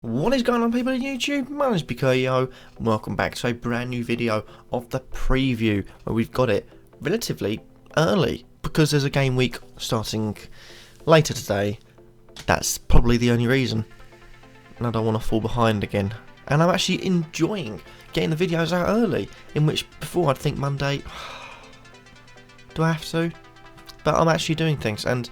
What is going on, people on YouTube? My name is Kurtyoy and welcome back to a brand new video of the preview where we've got it relatively early because there's a game week starting later today. That's probably the only reason, and I don't want to fall behind again. And I'm actually enjoying getting the videos out early, in which before I'd think Monday, do I have to? But I'm actually doing things. And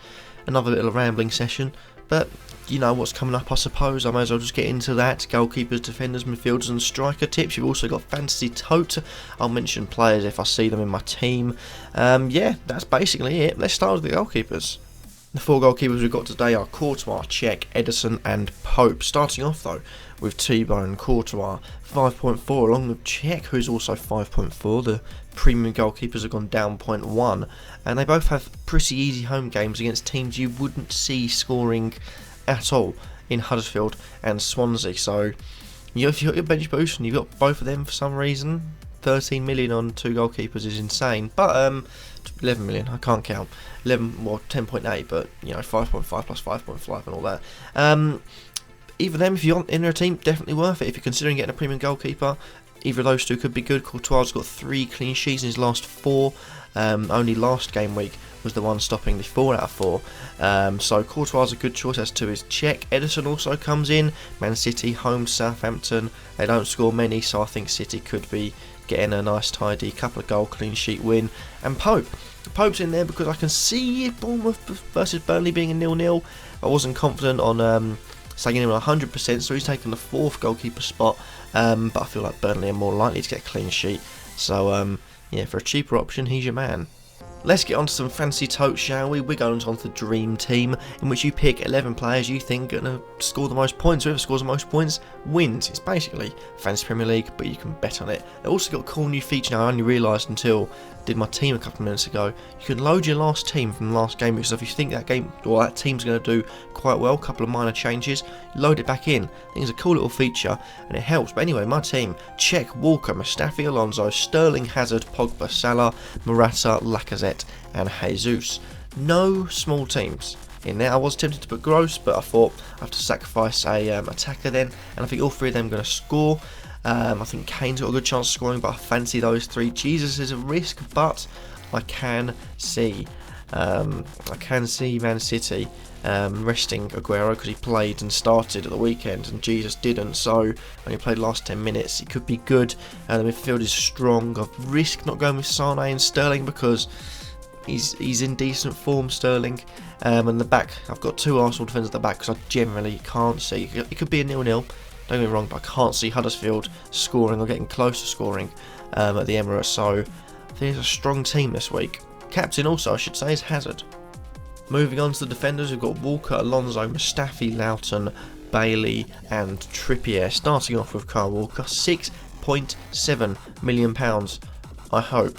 another little rambling session, but you know what's coming up, I suppose. I may as well just get into that. Goalkeepers, defenders, midfielders and striker tips. You've also got fantasy tote. I'll mention players if I see them in my team. Yeah, that's basically it. Let's start with the goalkeepers. The four goalkeepers we've got today are Kurtyoy, Cech, Ederson and Pope. Starting off though with T-Bone Kurtyoy, 5.4, along with Cech, who's also 5.4. The premium goalkeepers have gone down 0.1, and they both have pretty easy home games against teams you wouldn't see scoring at all in Huddersfield and Swansea. So if you've got your bench boost and you've got both of them for some reason, 13 million on two goalkeepers is insane. But 11 million, I can't count. 11, well, 10.8, but you know, 5.5 plus 5.5 and all that. Either of them, if you're in a team, definitely worth it. If you're considering getting a premium goalkeeper, either of those two could be good. Kurtyoy's got 3 clean sheets in his last 4. Only last game week was the one stopping the 4 out of 4. So Kurtyoy's a good choice, as to his Cech. Ederson also comes in. Man City, home Southampton. They don't score many, so I think City could be getting a nice tidy couple of goal clean sheet win. And Pope's in there because I can see Bournemouth versus Burnley being a 0-0. I wasn't confident on saying him 100%, so he's taken the 4th goalkeeper spot. But I feel like Burnley are more likely to get a clean sheet. So yeah, for a cheaper option, he's your man. Let's get on to some fancy totes, shall we? We're going on to the dream team, in which you pick 11 players you think are going to score the most points. Whoever scores the most points wins. It's basically Fantasy Premier League, but you can bet on it. They've also got a cool new feature now. I only realised until I did my team a couple of minutes ago. You can load your last team from the last game, because if you think that game or that team's going to do quite well, a couple of minor changes, you load it back in. I think it's a cool little feature and it helps. But anyway, my team: Cech, Walker, Mustafi, Alonso, Sterling, Hazard, Pogba, Salah, Morata, Lacazette and Jesus. No small teams in there. I was tempted to put Gross, but I thought I have to sacrifice a attacker then, and I think all 3 of them are going to score. I think Kane's got a good chance of scoring, but I fancy those 3. Jesus is a risk, but I can see Man City resting Aguero, because he played and started at the weekend and Jesus didn't, so when he played last 10 minutes he could be good. The midfield is strong. I've risked not going with Sane and Sterling because he's in decent form, Sterling. And the back, I've got 2 Arsenal defenders at the back because I generally can't see. It could be a 0-0, don't get me wrong, but I can't see Huddersfield scoring or getting close to scoring at the Emirates, so I think it's a strong team this week. Captain also, I should say, is Hazard. Moving on to the defenders, we've got Walker, Alonso, Mustafi, Loughton, Bailey and Trippier. Starting off with Kyle Walker, £6.7 million, I hope.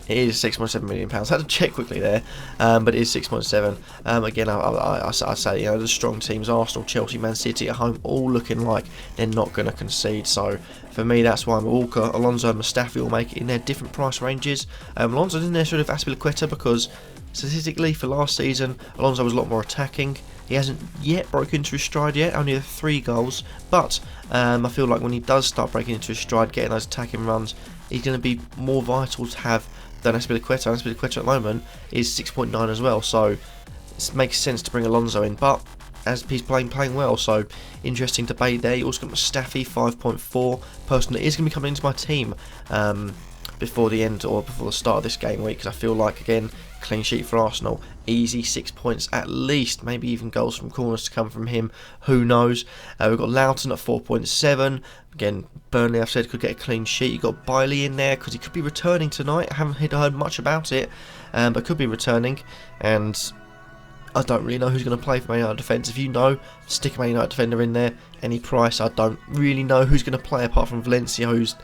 It is £6.7 million. I had to check quickly there, but it is 6.7. Again, I say, you know, the strong teams, Arsenal, Chelsea, Man City at home, all looking like they're not going to concede. So for me, that's why I'm Walker. Alonso and Mustafi will make it in their different price ranges. Alonso didn't necessarily have Azpilicueta because statistically for last season, Alonso was a lot more attacking. He hasn't yet broken into his stride yet, only 3 goals, but I feel like when he does start breaking into his stride, getting those attacking runs, he's going to be more vital to have than Azpilicueta. Azpilicueta at the moment is 6.9 as well, so it makes sense to bring Alonso in, but as he's playing well, so interesting debate there. You also got Mustafi, 5.4, person that is going to be coming into my team before the end or before the start of this game week, because I feel like, again, clean sheet for Arsenal, easy 6 points at least, maybe even goals from corners to come from him, who knows. We've got Loughton at 4.7, again, Burnley, I've said, could get a clean sheet. You've got Bailey in there because he could be returning tonight. I haven't heard much about it, but could be returning, and I don't really know who's going to play for Man United defence. If you know, stick a Man United defender in there, any price. I don't really know who's going to play apart from Valencia, who's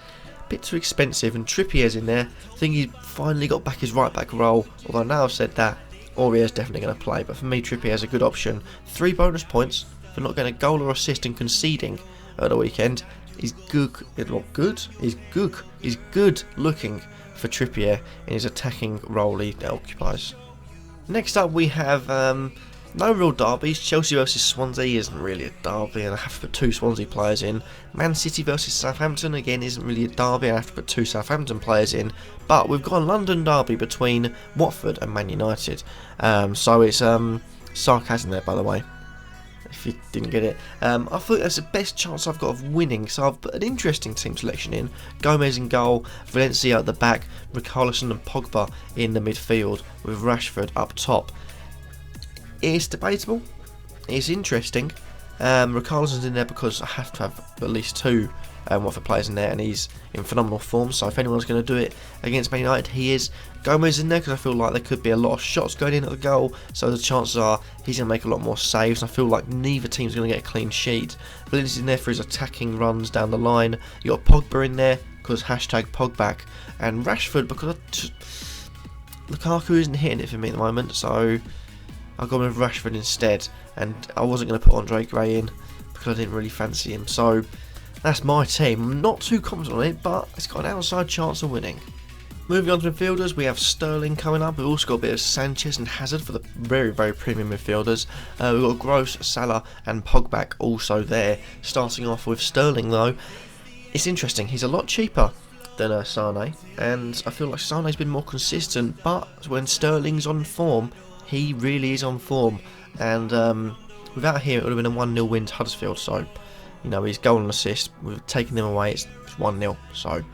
bit too expensive, and Trippier's in there. I think he's finally got back his right back role, although now I've said that, Aurier's definitely going to play, but for me Trippier's a good option. 3 bonus points for not getting a goal or assist and conceding at the weekend. He's good looking for Trippier in his attacking role he occupies. Next up we have No real derbies. Chelsea versus Swansea isn't really a derby, and I have to put 2 Swansea players in. Man City versus Southampton, again, isn't really a derby, and I have to put 2 Southampton players in. But we've got a London derby between Watford and Man United. So it's sarcasm there, by the way, if you didn't get it. I thought that's the best chance I've got of winning, so I've put an interesting team selection in. Gomez in goal, Valencia at the back, Richarlison and Pogba in the midfield, with Rashford up top. It's debatable, it's interesting. Richarlison's in there because I have to have at least 2 Watford players in there, and he's in phenomenal form, so if anyone's going to do it against Man United, he is. Gomez in there because I feel like there could be a lot of shots going in at the goal, so the chances are he's going to make a lot more saves. I feel like neither team's going to get a clean sheet. Valencia's in there for his attacking runs down the line. You got Pogba in there because #Pogback, and Rashford because Lukaku isn't hitting it for me at the moment, so I got with Rashford instead, and I wasn't going to put Andre Gray in because I didn't really fancy him. So that's my team. I'm not too confident on it, but it's got an outside chance of winning. Moving on to midfielders, we have Sterling coming up. We've also got a bit of Sanchez and Hazard for the very, very premium midfielders. We've got Gross, Salah and Pogback also there. Starting off with Sterling though, it's interesting. He's a lot cheaper than Sane, and I feel like Sane's been more consistent, but when Sterling's on form, he really is on form, and without him it would have been a 1-0 win to Huddersfield, so you know, his goal and assist, we've taken them away, it's 1-0, so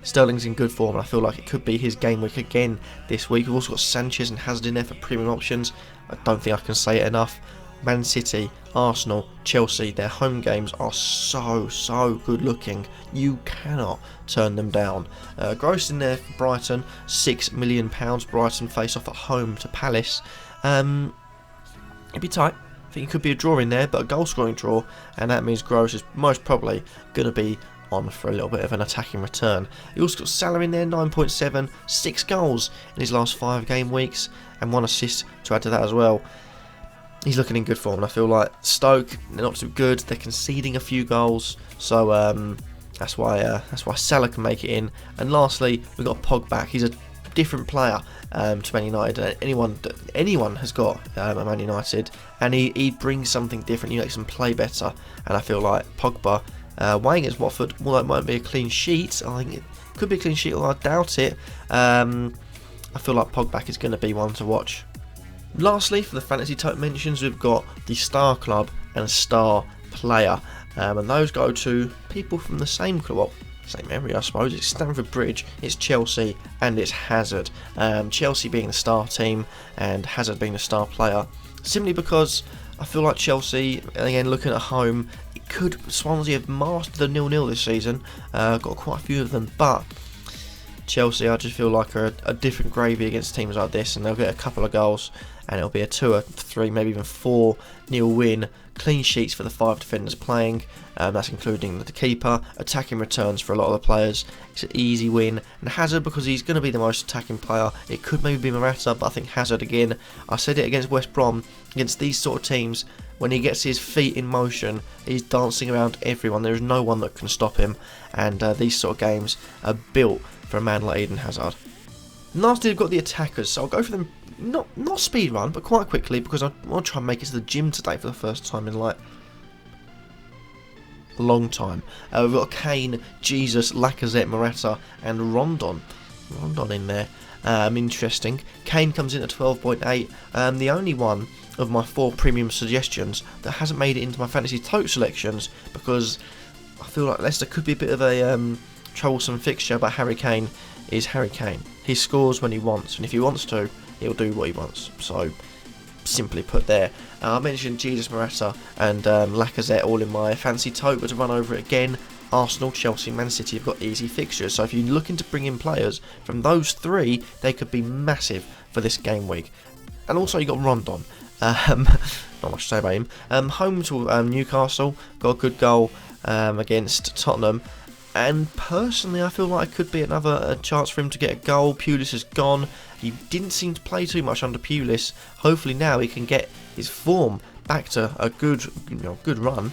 Sterling's in good form, and I feel like it could be his game week again this week. We've also got Sanchez and Hazard in there for premium options. I don't think I can say it enough. Man City, Arsenal, Chelsea, their home games are so good looking. You cannot turn them down. Gross in there for Brighton, £6 million. Brighton face off at home to Palace. It'd be tight. I think it could be a draw in there, but a goal scoring draw, and that means Gross is most probably going to be on for a little bit of an attacking return. He also got Salah in there, 9.7, 6 goals in his last 5 game weeks, and 1 assist to add to that as well. He's looking in good form, and I feel like Stoke, they're not too good. They're conceding a few goals, so that's why Salah can make it in. And lastly, we've got Pogback. He's a different player to Man United. Anyone has got at Man United, and he brings something different. He makes them play better, and I feel like Pogba, weighing against Watford, although it might be a clean sheet, I think it could be a clean sheet, although I doubt it. I feel like Pogback is going to be one to watch. Lastly, for the fantasy type mentions, we've got the Star Club and a Star Player, and those go to people from the same club, well, same area I suppose. It's Stamford Bridge, it's Chelsea, and it's Hazard. Chelsea being the star team and Hazard being the star player, simply because I feel like Chelsea, again looking at home, Swansea have mastered the 0-0 this season, got quite a few of them, but Chelsea I just feel like are a different gravy against teams like this, and they'll get a couple of goals, and it'll be a 2 or 3, maybe even 4-0 win. Clean sheets for the 5 defenders playing, that's including the keeper. Attacking returns for a lot of the players. It's an easy win, and Hazard, because he's going to be the most attacking player, it could maybe be Morata, but I think Hazard again. I said it against West Brom, against these sort of teams, when he gets his feet in motion, he's dancing around everyone. There is no one that can stop him, and these sort of games are built for a man like Eden Hazard. And lastly, we've got the attackers, so I'll go for them, not speed run, but quite quickly, because I want to try and make it to the gym today for the first time in like a long time. We've got Kane, Jesus, Lacazette, Morata, and Rondon in there. Interesting. Kane comes in at 12.8. The only one of my 4 premium suggestions that hasn't made it into my fantasy tote selections, because I feel like Leicester could be a bit of a troublesome fixture, but Harry Kane is Harry Kane. He scores when he wants, and if he wants to, he'll do what he wants. So, simply put there. I mentioned Jesus, Morata and Lacazette all in my fancy tote, but to run over it again, Arsenal, Chelsea, Man City have got easy fixtures, so if you're looking to bring in players from those 3, they could be massive for this game week. And also you got Rondon. Not much to say about him. Home to Newcastle, got a good goal against Tottenham. And personally, I feel like it could be another chance for him to get a goal. Pulis is gone. He didn't seem to play too much under Pulis. Hopefully now he can get his form back to a good run.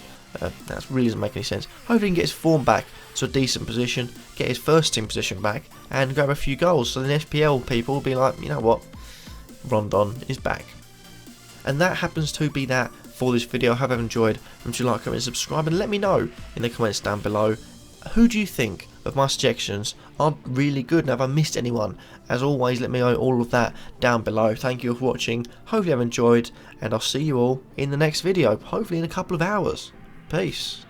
That really doesn't make any sense. Hopefully he can get his form back to a decent position, get his first team position back, and grab a few goals. So the FPL people will be like, you know what, Rondon is back. And that happens to be that for this video. I hope you've enjoyed. Remember to like, comment, and subscribe, and let me know in the comments down below, who do you think of my suggestions are really good, and have I missed anyone? As always, let me know all of that down below. Thank you for watching, hopefully you've enjoyed, and I'll see you all in the next video, hopefully in a couple of hours. Peace.